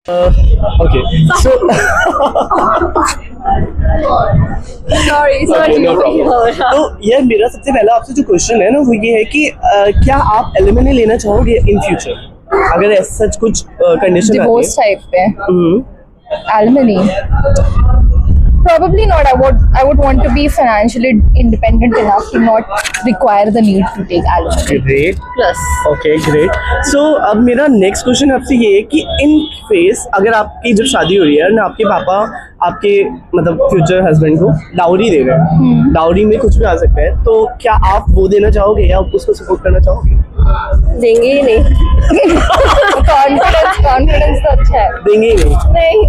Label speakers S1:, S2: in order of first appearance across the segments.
S1: Okay. So.
S2: Sorry.
S1: Okay, no problem. तो यार मेरा सबसे पहला आपसे जो क्वेश्चन है ना वो ये है कि क्या आप एलिमनी लेना चाहोगे इन फ्यूचर अगर ऐसा सच कुछ कंडीशन
S2: Divorce type पे alimony. Probably not. I would want to be financially independent enough to not require the need to take alimony.
S1: Great
S2: Plus.
S1: Okay great so अब मेरा नेक्स्ट क्वेश्चन आपसे ये है कि इन केस अगर आपकी जब शादी हो रही है ना आपके पापा आपके मतलब फ्यूचर हस्बैंड को डाउरी दे रहे हैं डाउरी में कुछ भी आ सकता है तो क्या आप वो देना चाहोगे या उसको सपोर्ट करना चाहोगे
S2: देंगे ही नहीं. Confidence तो अच्छा है.
S1: देंगे ही नहीं
S2: नहीं.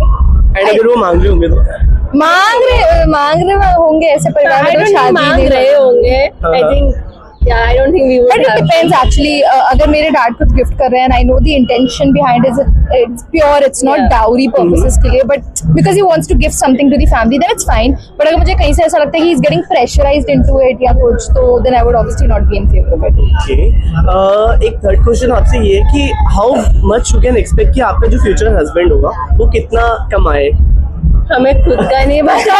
S1: एंड अगर वो मांग रहे होंगे तो
S2: मांग रहे होंगे ऐसे परिवार में तो शादी
S3: मांग
S2: नहीं
S3: रहे होंगे. I
S1: हाँ.
S3: think I don't think we would
S2: But it
S3: have.
S2: depends actually. अगर मेरे डैड कुछ गिफ्ट कर रहे हैं and I know the intention behind it, it's pure, it's not
S3: Yeah.
S2: dowry purposes के लिए, but because he wants to give something to the family, then it's fine. But अगर मुझे कहीं से ऐसा लगता है कि he's getting pressurized into it या कुछ तो then I would obviously not be in favor of it.
S1: Okay एक थर्ड क्वेश्चन आपसे ये है कि how much you can expect कि आपका जो फ्यूचर हस्बैंड होगा वो कितना कमाए
S3: हमें खुद का नहीं पता.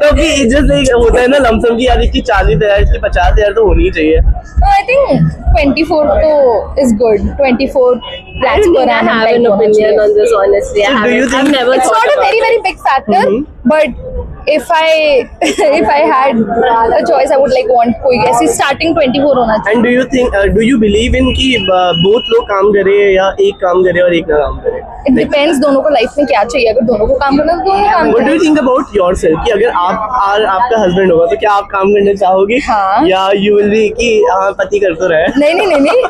S1: तो अभी जैसे होता है ना लमसम की यार इसकी 40,000 इसकी 50,000 तो होनी ही चाहिए
S2: So I think 24 तो is good. 24
S3: I
S2: lakhs
S3: don't
S2: per
S3: think I
S2: annum
S3: have
S2: like
S3: an
S2: होना
S3: opinion
S2: चाहिए.
S3: on this honestly.
S1: So do you
S3: I've
S1: think
S3: never
S2: It's
S3: thought
S2: not a
S3: about
S2: very
S3: it.
S2: very big factor, but if I had a choice, I would like want कोई ऐसी starting 24 होना चाहिए.
S1: And do you believe in कि both लोग काम करे या एक काम करे और एक ना काम करे
S2: It depends दोनों को लाइफ में क्या चाहिए. अगर दोनों को काम करना है तो दोनों काम
S1: व्हाट डू
S2: करें.
S1: यू थिंक अबाउट योरसेल्फ कि अगर आपका हस्बैंड होगा तो क्या आप काम करना चाहोगे
S2: हाँ.
S1: या यू विल बी कि हाँ पति कर तो रहा है
S2: नहीं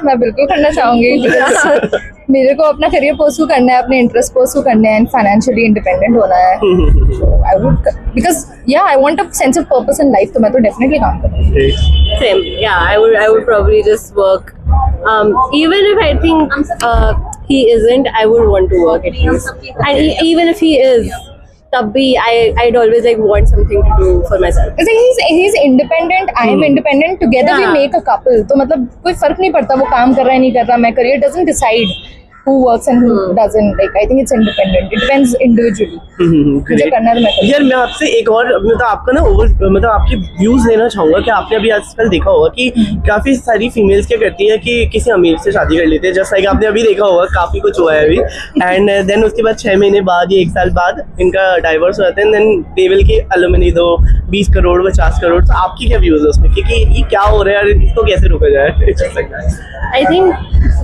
S2: मैं बिल्कुल करना चाहूंगी. Because मेरे को अपना करियर परस्यू करना है, अपने इंटरेस्ट परस्यू करने हैं, फाइनेंशियली इंडिपेंडेंट होना है. I would because I want a sense of purpose in life, तो मैं तो definitely काम करूँगी.
S3: Same. Yeah, I would probably just work. Even if I think he isn't, I would want to work at least. And even if he is, तब भी I'd always like want something to do for myself.
S2: Because he's independent, I am independent. Together we
S3: Yeah.
S2: make a couple. तो मतलब कोई फर्क नहीं पड़ता वो काम कर रहा है नहीं कर रहा. My career doesn't decide who works and who doesn't. Like I think it's independent. It depends individually. मुझे
S1: Great.
S2: करना है तो मैं करूँगी.
S1: यार मैं आपसे एक और मतलब आपका ना मतलब आपकी व्यूज लेना चाहूंगा कि आपने अभी आजकल देखा होगा कि काफी सारी फीमेल्स क्या करती हैं कि किसी अमीर से शादी कर लेते हैं जस्ट लाइक आपने अभी देखा होगा काफी कुछ हुआ है अभी एंड देन उसके बाद 6 महीने बाद या 1 साल बाद इनका डाइवोर्स हो जाता है देन दे विल की एलुमनी दो 20 करोड़ 50 करोड़. तो आपकी क्या व्यूज है उसमें क्योंकि ये क्या हो रहा है और इसको कैसे रोका जाए
S3: I think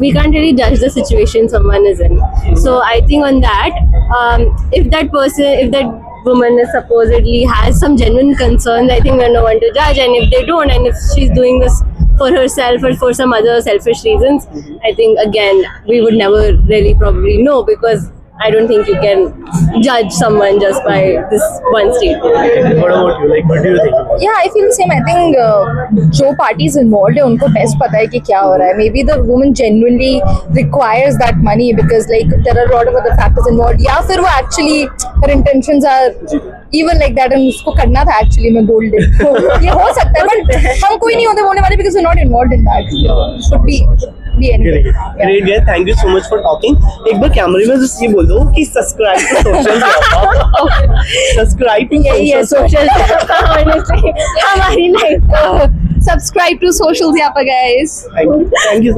S3: we can't really judge the situation someone is in. So I think on that, if that woman is supposedly has some genuine concerns, I think we're no one to judge. And if they don't, and if she's doing this for herself or for some other selfish reasons, I think again we would never really probably know because I don't think you can judge someone just by this one statement.
S1: What about you? Like, what do you think?
S2: Yeah, I feel the same. I think जो parties involved है उनको best पता है कि क्या हो रहा है. Maybe the woman genuinely requires that money because like there are a lot of other factors involved. या फिर वो actually her intentions are even like that and उसको करना था actually में gold dip. तो ये हो सकता है but हम कोई नहीं होते बोलने वाले because we're not involved in that. Could be anything.
S1: Great guys, thank you so much for talking. एक बार कैमरे में just ये बोल दो कि subscribe to social subscribe to
S2: यही है
S1: सोशल
S2: social.
S3: Honestly, हमारी life.
S2: Subscribe to socials यहाँ पर guys.
S1: Thank you so much.